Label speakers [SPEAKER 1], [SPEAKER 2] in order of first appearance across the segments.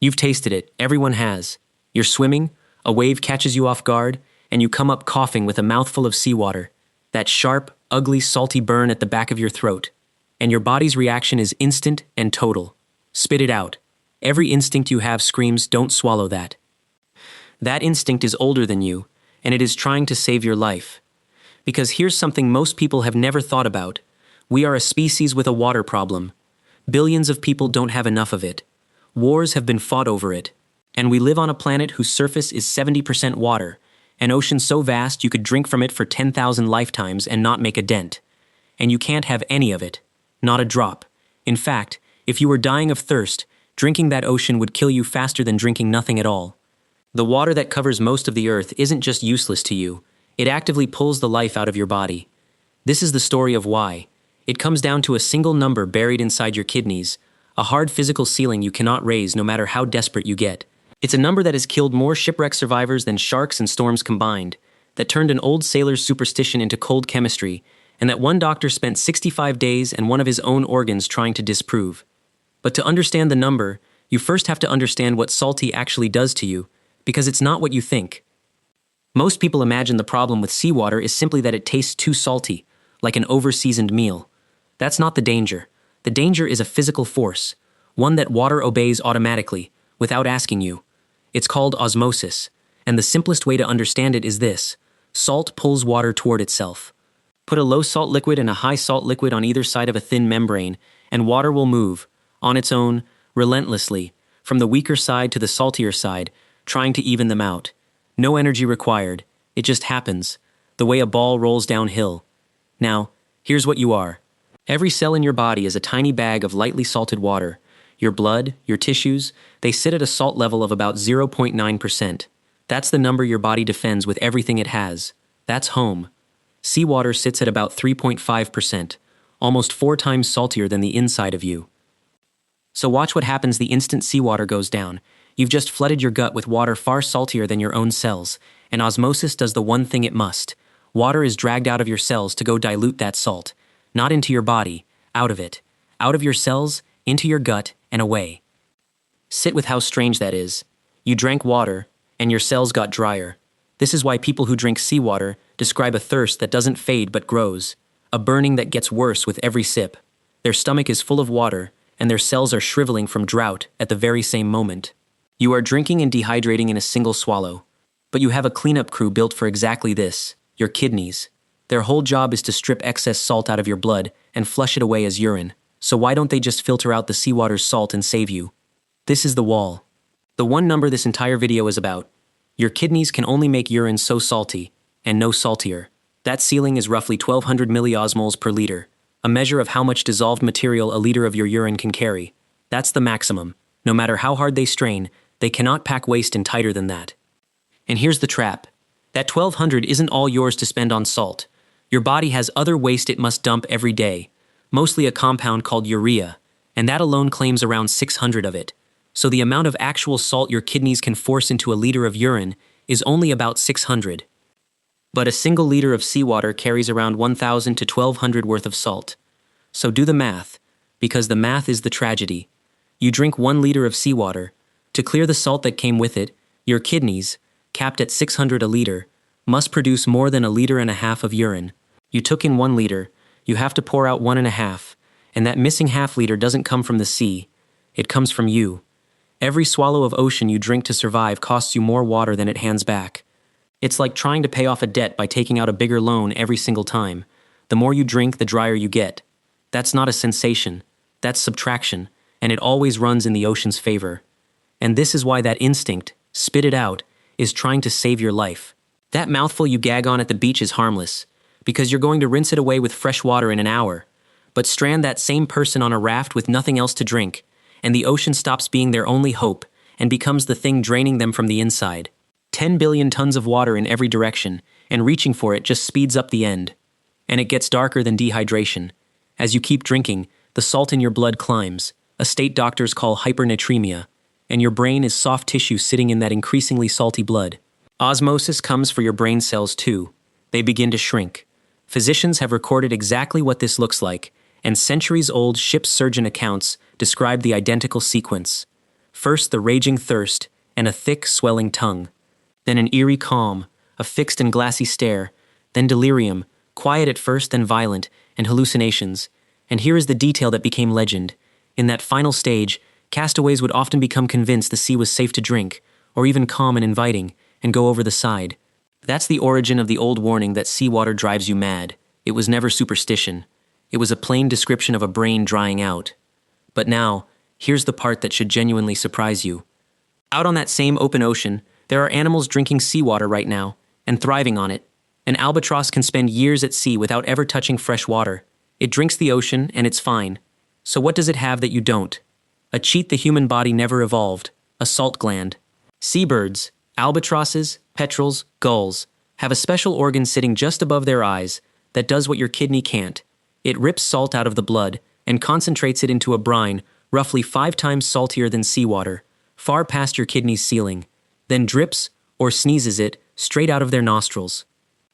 [SPEAKER 1] You've tasted it, everyone has. You're swimming, a wave catches you off guard, and you come up coughing with a mouthful of seawater. That sharp, ugly, salty burn at the back of your throat. And your body's reaction is instant and total. Spit it out. Every instinct you have screams, don't swallow that. That instinct is older than you, and it is trying to save your life. Because here's something most people have never thought about. We are a species with a water problem. Billions of people don't have enough of it. Wars have been fought over it. And we live on a planet whose surface is 70% water, an ocean so vast you could drink from it for 10,000 lifetimes and not make a dent. And you can't have any of it. Not a drop. In fact, if you were dying of thirst, drinking that ocean would kill you faster than drinking nothing at all. The water that covers most of the earth isn't just useless to you. It actively pulls the life out of your body. This is the story of why. It comes down to a single number buried inside your kidneys, a hard physical ceiling you cannot raise no matter how desperate you get. It's a number that has killed more shipwreck survivors than sharks and storms combined, that turned an old sailor's superstition into cold chemistry, and that one doctor spent 65 days and one of his own organs trying to disprove. But to understand the number, you first have to understand what salty actually does to you, because it's not what you think. Most people imagine the problem with seawater is simply that it tastes too salty, like an over-seasoned meal. That's not the danger. The danger is a physical force, one that water obeys automatically, without asking you. It's called osmosis, and the simplest way to understand it is this: salt pulls water toward itself. Put a low-salt liquid and a high-salt liquid on either side of a thin membrane, and water will move, on its own, relentlessly, from the weaker side to the saltier side, trying to even them out. No energy required. It just happens, the way a ball rolls downhill. Now, here's what you are. Every cell in your body is a tiny bag of lightly salted water. Your blood, your tissues, they sit at a salt level of about 0.9%. That's the number your body defends with everything it has. That's home. Seawater sits at about 3.5%, almost 4 times saltier than the inside of you. So watch what happens the instant seawater goes down. You've just flooded your gut with water far saltier than your own cells, and osmosis does the one thing it must. Water is dragged out of your cells to go dilute that salt. Not into your body, out of it. Out of your cells, into your gut, and away. Sit with how strange that is. You drank water, and your cells got drier. This is why people who drink seawater describe a thirst that doesn't fade but grows, a burning that gets worse with every sip. Their stomach is full of water, and their cells are shriveling from drought at the very same moment. You are drinking and dehydrating in a single swallow. But you have a cleanup crew built for exactly this: your kidneys. Their whole job is to strip excess salt out of your blood and flush it away as urine. So why don't they just filter out the seawater's salt and save you? This is the wall. The one number this entire video is about. Your kidneys can only make urine so salty, and no saltier. That ceiling is roughly 1200 milliosmoles per liter, a measure of how much dissolved material a liter of your urine can carry. That's the maximum. No matter how hard they strain, they cannot pack waste in tighter than that. And here's the trap. That 1200 isn't all yours to spend on salt. Your body has other waste it must dump every day, mostly a compound called urea, and that alone claims around 600 of it. So the amount of actual salt your kidneys can force into a liter of urine is only about 600. But a single liter of seawater carries around 1,000 to 1,200 worth of salt. So do the math, because the math is the tragedy. You drink 1 liter of seawater. To clear the salt that came with it, your kidneys, capped at 600 a liter, must produce more than 1.5 liters of urine. You took in 1 liter, you have to pour out 1.5, and that missing half liter doesn't come from the sea. It comes from you. Every swallow of ocean you drink to survive costs you more water than it hands back. It's like trying to pay off a debt by taking out a bigger loan every single time. The more you drink, the drier you get. That's not a sensation. That's subtraction, and it always runs in the ocean's favor. And this is why that instinct, spit it out, is trying to save your life. That mouthful you gag on at the beach is harmless, because you're going to rinse it away with fresh water in an hour. But strand that same person on a raft with nothing else to drink, and the ocean stops being their only hope and becomes the thing draining them from the inside. 10 billion tons of water in every direction, and reaching for it just speeds up the end. And it gets darker than dehydration. As you keep drinking, the salt in your blood climbs, a state doctors call hypernatremia, and your brain is soft tissue sitting in that increasingly salty blood. Osmosis comes for your brain cells too. They begin to shrink. Physicians have recorded exactly what this looks like, and centuries-old ship's surgeon accounts describe the identical sequence. First the raging thirst and a thick, swelling tongue. Then an eerie calm, a fixed and glassy stare. Then delirium, quiet at first, then violent, and hallucinations. And here is the detail that became legend. In that final stage, castaways would often become convinced the sea was safe to drink, or even calm and inviting, and go over the side. That's the origin of the old warning that seawater drives you mad. It was never superstition. It was a plain description of a brain drying out. But now, here's the part that should genuinely surprise you. Out on that same open ocean, there are animals drinking seawater right now, and thriving on it. An albatross can spend years at sea without ever touching fresh water. It drinks the ocean, and it's fine. So what does it have that you don't? A cheat the human body never evolved, a salt gland. Seabirds, albatrosses, petrels, gulls, have a special organ sitting just above their eyes that does what your kidney can't. It rips salt out of the blood and concentrates it into a brine roughly 5 times saltier than seawater, far past your kidney's ceiling, then drips or sneezes it straight out of their nostrils.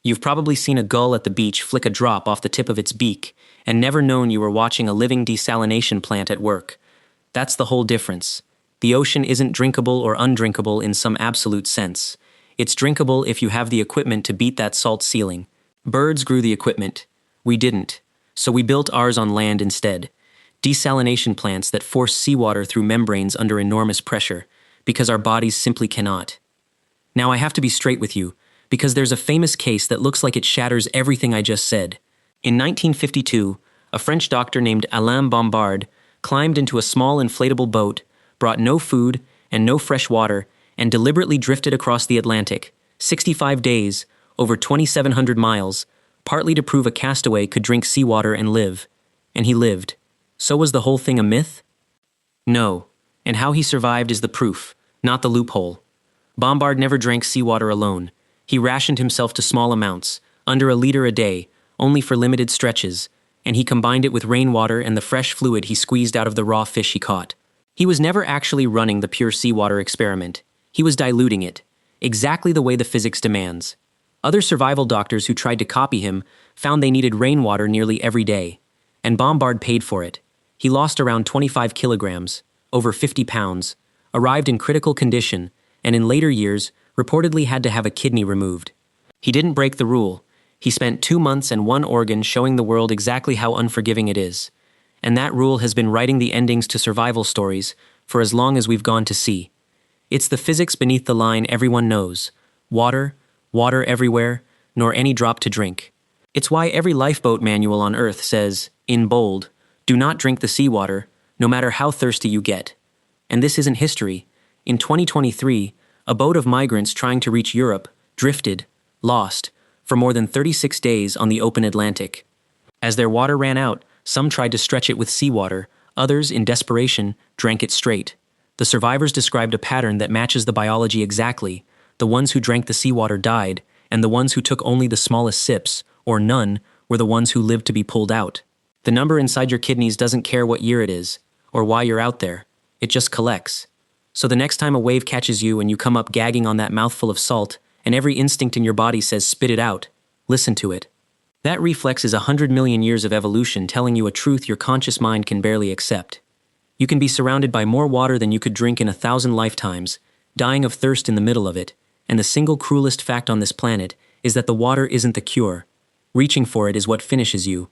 [SPEAKER 1] You've probably seen a gull at the beach flick a drop off the tip of its beak and never known you were watching a living desalination plant at work. That's the whole difference. The ocean isn't drinkable or undrinkable in some absolute sense. It's drinkable if you have the equipment to beat that salt ceiling. Birds grew the equipment. We didn't. So we built ours on land instead. Desalination plants that force seawater through membranes under enormous pressure, because our bodies simply cannot. Now I have to be straight with you, because there's a famous case that looks like it shatters everything I just said. In 1952, a French doctor named Alain Bombard climbed into a small inflatable boat, brought no food and no fresh water, and deliberately drifted across the Atlantic, 65 days, over 2,700 miles, partly to prove a castaway could drink seawater and live. And he lived. So was the whole thing a myth? No. And how he survived is the proof, not the loophole. Bombard never drank seawater alone. He rationed himself to small amounts, under a liter a day, only for limited stretches, and he combined it with rainwater and the fresh fluid he squeezed out of the raw fish he caught. He was never actually running the pure seawater experiment. He was diluting it, exactly the way the physics demands. Other survival doctors who tried to copy him found they needed rainwater nearly every day, and Bombard paid for it. He lost around 25 kilograms, over 50 pounds, arrived in critical condition, and in later years reportedly had to have a kidney removed. He didn't break the rule. He spent 2 months and 1 organ showing the world exactly how unforgiving it is. And that rule has been writing the endings to survival stories for as long as we've gone to sea. It's the physics beneath the line everyone knows. Water, water everywhere, nor any drop to drink. It's why every lifeboat manual on Earth says, in bold, do not drink the seawater, no matter how thirsty you get. And this isn't history. In 2023, a boat of migrants trying to reach Europe drifted, lost, for more than 36 days on the open Atlantic. As their water ran out, some tried to stretch it with seawater, others, in desperation, drank it straight. The survivors described a pattern that matches the biology exactly. The ones who drank the seawater died, and the ones who took only the smallest sips, or none, were the ones who lived to be pulled out. The number inside your kidneys doesn't care what year it is, or why you're out there. It just collects. So the next time a wave catches you and you come up gagging on that mouthful of salt, and every instinct in your body says spit it out, listen to it. That reflex is 100 million years of evolution telling you a truth your conscious mind can barely accept. You can be surrounded by more water than you could drink in 1,000 lifetimes, dying of thirst in the middle of it, and the single cruelest fact on this planet is that the water isn't the cure. Reaching for it is what finishes you.